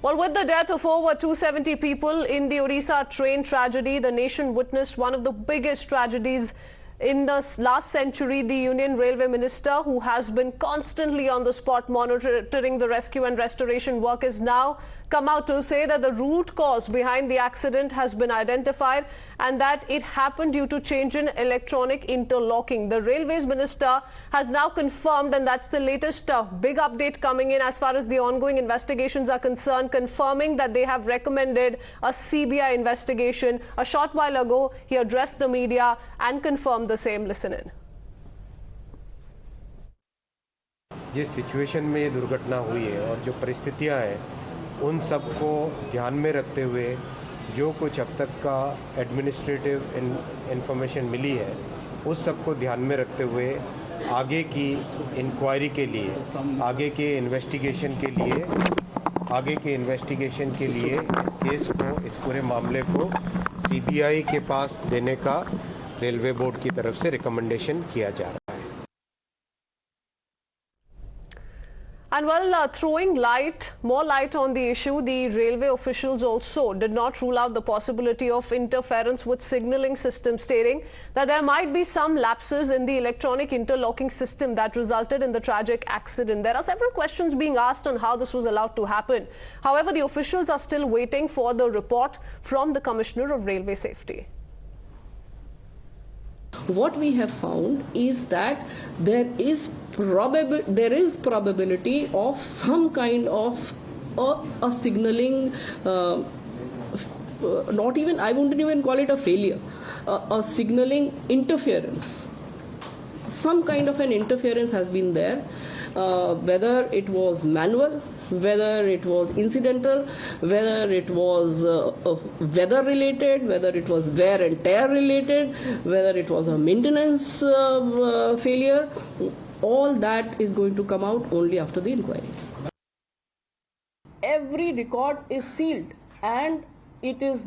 Well, with the death of over 270 people in the Odisha train tragedy, the nation witnessed one of the biggest tragedies in the last century. The Union Railway Minister, who has been constantly on the spot monitoring the rescue and restoration work, is now come out to say that the root cause behind the accident has been identified and that it happened due to change in electronic interlocking. The Railways Minister has now confirmed, and that's the latest big update coming in as far as the ongoing investigations are concerned, confirming that they have recommended a CBI investigation. A short while ago, he addressed the media and confirmed the same. Listen in. जिस situation में ये दुर्घटना हुई है और जो परिस्थितियां हैं उन सब को ध्यान में रखते हुए जो कुछ अब तक का एडमिनिस्ट्रेटिव इंफॉर्मेशन मिली है उस सब को ध्यान में रखते हुए आगे की इंक्वायरी के लिए आगे के इन्वेस्टिगेशन के लिए इस केस को इस पूरे मामले को सीबीआई के पास देने का रेलवे बोर्ड की तरफ से रिकमेंडेशन किया जा रहा है. And while throwing more light on the issue, the railway officials also did not rule out the possibility of interference with signalling system, stating that there might be some lapses in the electronic interlocking system that resulted in the tragic accident. There are several questions being asked on how this was allowed to happen. However, the officials are still waiting for the report from the Commissioner of Railway Safety. What we have found is that there is probability of some kind of a signaling, not even, I wouldn't even call it a failure, a signaling interference. Some kind of an interference has been there, whether it was manual, whether it was incidental, whether it was weather related, whether it was wear and tear related, whether it was a maintenance failure. All that is going to come out only after the inquiry. Every record is sealed and it is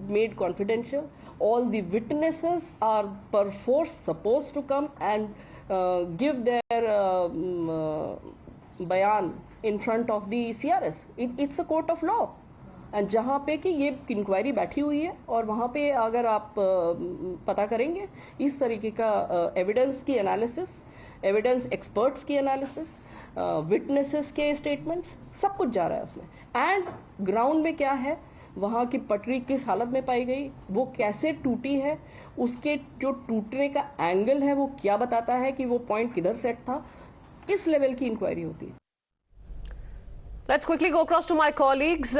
made confidential. All the witnesses are perforce supposed to come and give their bayan in front of the CRS. It's a court of law. And जहाँ पे कि ये inquiry बैठी हुई है और वहाँ पे अगर आप पता करेंगे इस तरीके का एविडेंस की एनालिसिस, एविडेंस एक्सपर्ट्स की एनालिसिस, विटनेसेस के स्टेटमेंट्स, सब कुछ जा रहा है उसमें. एंड ग्राउंड में क्या है, वहाँ की पटरी किस हालत में पाई गई, वो कैसे टूटी है, उसके जो टूटने का एंगल है वो क्या बताता है कि वो पॉइंट किधर सेट था, इस लेवल की इंक्वायरी होती है. Let's quickly go across to my colleagues.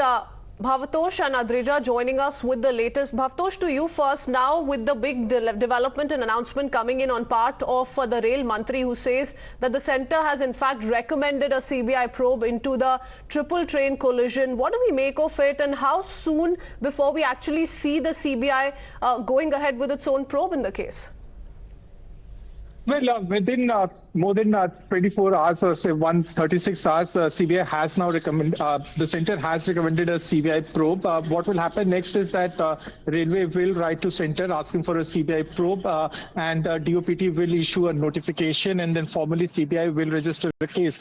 Bhavatosh and Adrija joining us with the latest. Bhavatosh, to you first. Now with the big development and announcement coming in on part of the Rail Mantri, who says that the centre has in fact recommended a CBI probe into the triple train collision. What do we make of it, and how soon before we actually see the CBI going ahead with its own probe in the case? Well, within more than 24 hours or say 136 hours, CBI has now recommended, the centre has recommended a CBI probe. What will happen next is that Railway will write to centre asking for a CBI probe and DOPT will issue a notification and then formally CBI will register the case.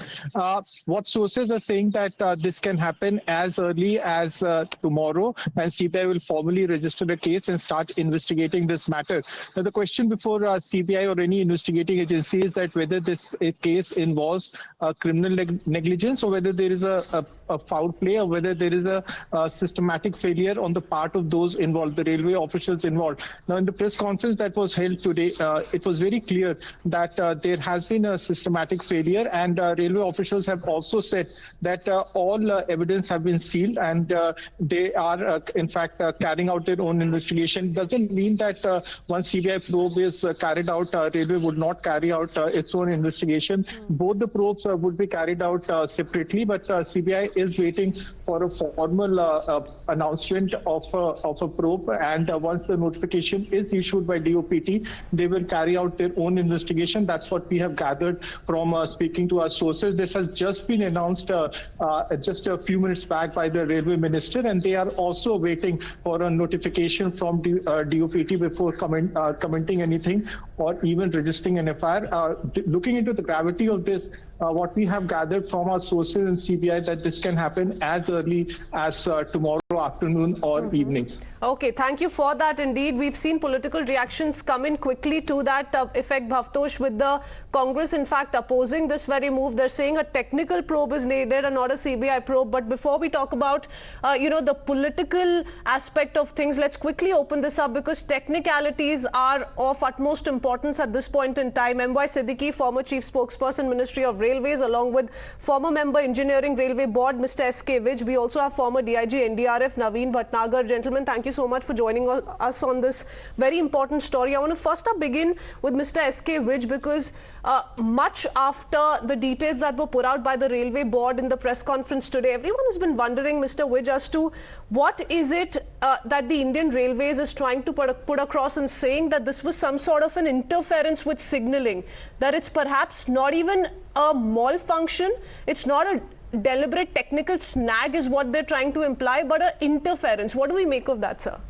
What sources are saying that this can happen as early as tomorrow, and CBI will formally register the case and start investigating this matter. Now, the question before CBI or any investigating agency is that whether this case involves criminal negligence or whether there is a foul play or whether there is a systematic failure on the part of those involved, the railway officials involved. Now, in the press conference that was held today, it was very clear that there has been a systematic failure, and railway officials have also said that all evidence have been sealed and they are in fact carrying out their own investigation. Doesn't mean that once CBI probe is carried out, railway would not carry out its own investigation. Both the probes would be carried out separately, but CBI is waiting for a formal announcement of a probe, and once the notification is issued by DOPT, they will carry out their own investigation. That's what we have gathered from speaking to our sources. This has just been announced just a few minutes back by the Railway Minister, and they are also waiting for a notification from DOPT before commenting anything or even registering an FIR. Looking into the gravity of this, what we have gathered from our sources in CBI, that this can happen as early as tomorrow afternoon or evening. Okay, thank you for that. Indeed, we've seen political reactions come in quickly to that effect, Bhavtosh, with the Congress in fact opposing this very move. They're saying a technical probe is needed and not a CBI probe. But before we talk about the political aspect of things, let's quickly open this up, because technicalities are of utmost importance at this point in time. M.Y. Siddiqui, former Chief Spokesperson, Ministry of Railways, along with former member Engineering Railway Board, Mr. S.K. Vij. We also have former DIG NDRF, Naveen Bhatnagar. Gentlemen, thank you so much for joining us on this very important story. I want to first begin with Mr. S.K. Vij, because much after the details that were put out by the Railway Board in the press conference today, everyone has been wondering, Mr. Vij, as to what is it that the Indian Railways is trying to put across in saying that this was some sort of an interference with signalling, that it's perhaps not even a malfunction, it's not a deliberate technical snag is what they're trying to imply, but an interference. What do we make of that, sir?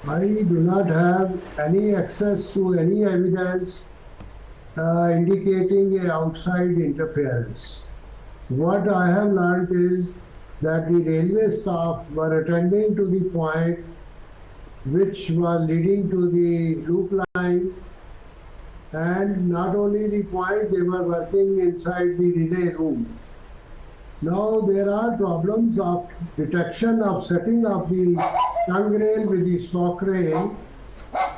I do not have any access to any evidence indicating an outside interference. What I have learned is that the railway staff were attending to the point which was leading to the loop line, and not only the point, they were working inside the relay room. Now there are problems of detection of setting of the tongue rail with the stock rail.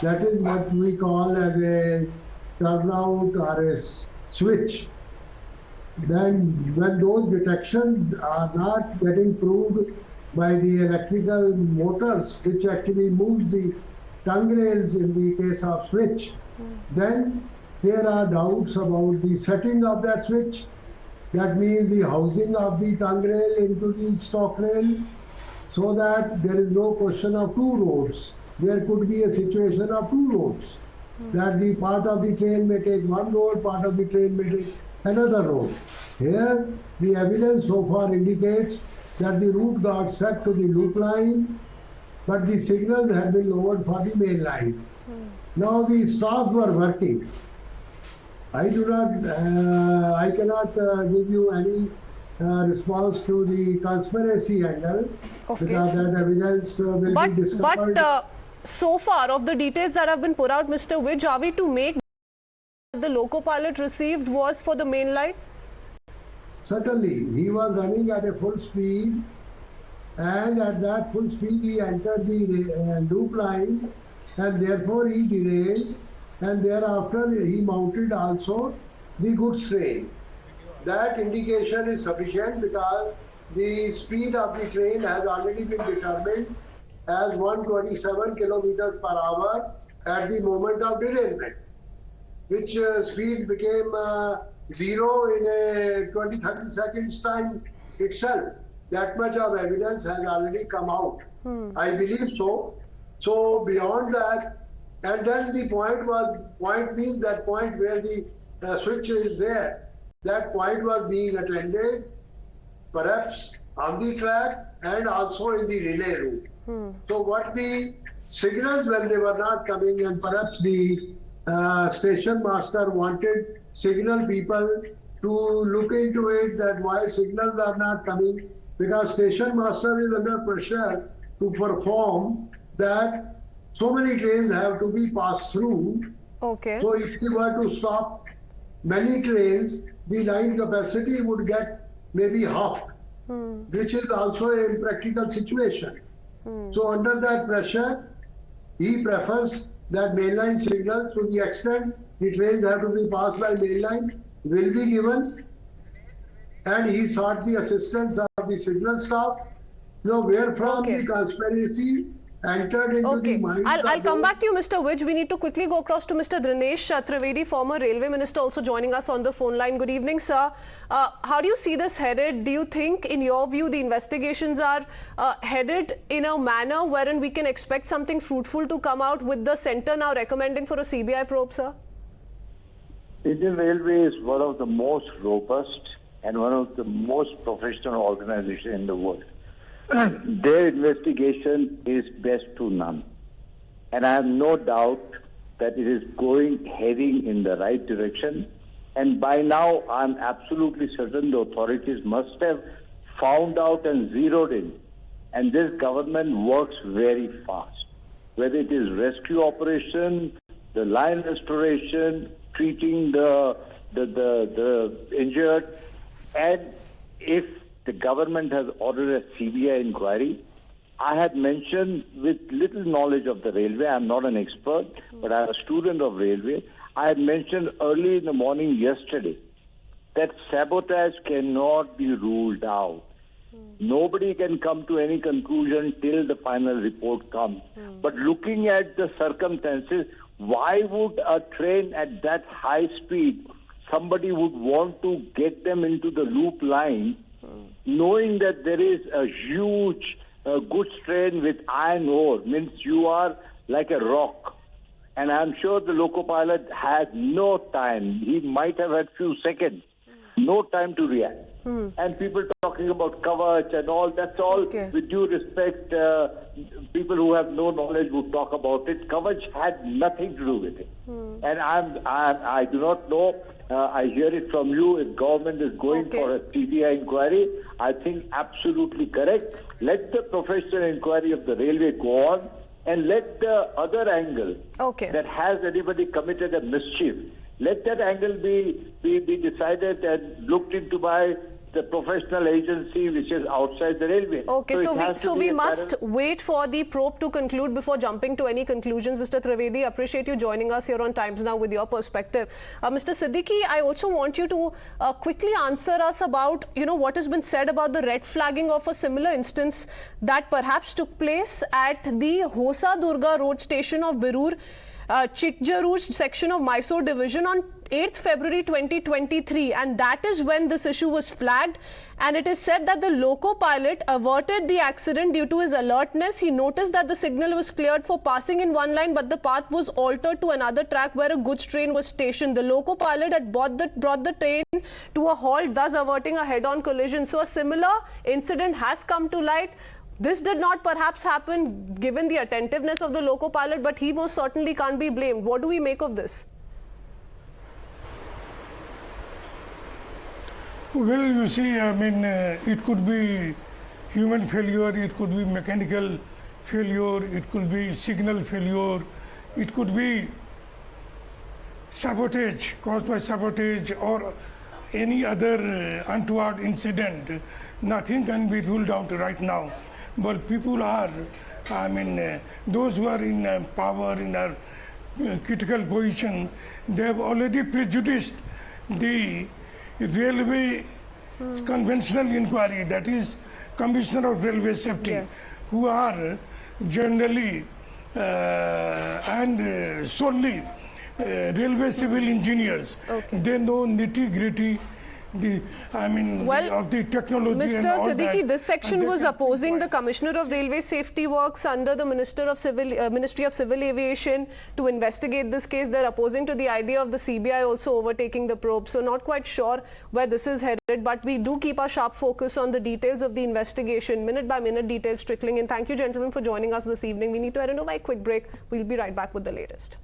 That is what we call as a turnout or a switch. Then when those detections are not getting proved by the electrical motors, which actually moves the tongue rails in the case of switch, then there are doubts about the setting of that switch. That means the housing of the tongue rail into the stock rail, so that there is no question of two roads. There could be a situation of two roads, that the part of the train may take one road, part of the train may take another road. Here, the evidence so far indicates that the route got set to the loop line, but the signals had been lowered for the main line. Now the staff were working. I cannot give you any response to the conspiracy angle, Okay. because that evidence will be discovered. But so far, of the details that have been put out, Mr. Vij, are we to make the loco pilot received was for the main line? Certainly, he was running at a full speed, and at that full speed he entered the loop line, and therefore he derailed, and thereafter he mounted also the goods train. That indication is sufficient because the speed of the train has already been determined as 127 kilometers per hour at the moment of derailment, which speed became zero in a 20-30 seconds time itself. That much of evidence has already come out. I believe so. So beyond that, and then the point means that point where the switch is there, that point was being attended perhaps on the track and also in the relay route. So what the signals, when they were not coming, and perhaps the station master wanted signal people to look into it, that why signals are not coming, because station master is under pressure to perform that so many trains have to be passed through. Okay. So if we were to stop many trains, the line capacity would get maybe half, which is also a impractical situation. So under that pressure, he prefers that mainline signals, to the extent the trains have to be passed by mainline, will be given, and he sought the assistance of the signal staff. Now, where from the conspiracy entered into the minds of I'll come back to you, Mr. Vij. We need to quickly go across to Mr. Dinesh Trivedi, former Railway Minister, also joining us on the phone line. Good evening, sir. How do you see this headed? Do you think, in your view, the investigations are headed in a manner wherein we can expect something fruitful to come out, with the centre now recommending for a CBI probe, sir? Indian Railway is one of the most robust and one of the most professional organizations in the world. Their investigation is best to none. And I have no doubt that it is heading in the right direction. And by now, I'm absolutely certain the authorities must have found out and zeroed in. And this government works very fast. Whether it is rescue operation, the line restoration, treating the injured, and if the government has ordered a CBI inquiry, I had mentioned with little knowledge of the railway, I'm not an expert, but I'm a student of railway, I had mentioned early in the morning yesterday that sabotage cannot be ruled out. Nobody can come to any conclusion till the final report comes. But looking at the circumstances, why would a train at that high speed, somebody would want to get them into the loop line, knowing that there is a huge goods train with iron ore, means you are like a rock. And I'm sure the loco pilot had no time. He might have had few seconds, no time to react. And people talking about Govt and all, that's all, with due respect, people who have no knowledge would talk about it. Govt had nothing to do with it. And I do not know, I hear it from you, if government is going for a CBI inquiry, I think absolutely correct. Let the professional inquiry of the railway go on, and let the other angle that has anybody committed a mischief, let that angle be decided and looked into by the professional agency which is outside the railway. So we must wait for the probe to conclude before jumping to any conclusions. Mr. Trivedi, appreciate you joining us here on Times Now with your perspective. Mr. Siddiqui, I also want you to quickly answer us about, what has been said about the red flagging of a similar instance that perhaps took place at the Hosa Durga Road station of Birur, Chikjaru section of Mysore division on 8th February 2023, and that is when this issue was flagged, and it is said that the loco pilot averted the accident due to his alertness. He noticed that the signal was cleared for passing in one line, but the path was altered to another track where a goods train was stationed. The loco pilot had brought the train to a halt, thus averting a head-on collision. So a similar incident has come to light. This did not perhaps happen given the attentiveness of the loco pilot, but he most certainly can't be blamed. What do we make of this? Well, you see, it could be human failure, it could be mechanical failure, it could be signal failure, it could be sabotage, caused by sabotage or any other untoward incident. Nothing can be ruled out right now. But people are, those who are in power, in a critical position, they have already prejudiced the railway conventional inquiry, that is Commissioner of Railway Safety, who are generally and solely railway civil engineers. They know nitty-gritty of the technology. Mr. Siddiqui, this section was opposing the Commissioner of Railway Safety Works under the Ministry of Civil Aviation to investigate this case. They're opposing to the idea of the CBI also overtaking the probe. So not quite sure where this is headed, but we do keep a sharp focus on the details of the investigation, minute by minute details trickling in. Thank you, gentlemen, for joining us this evening. We need to head into a quick break. We'll be right back with the latest.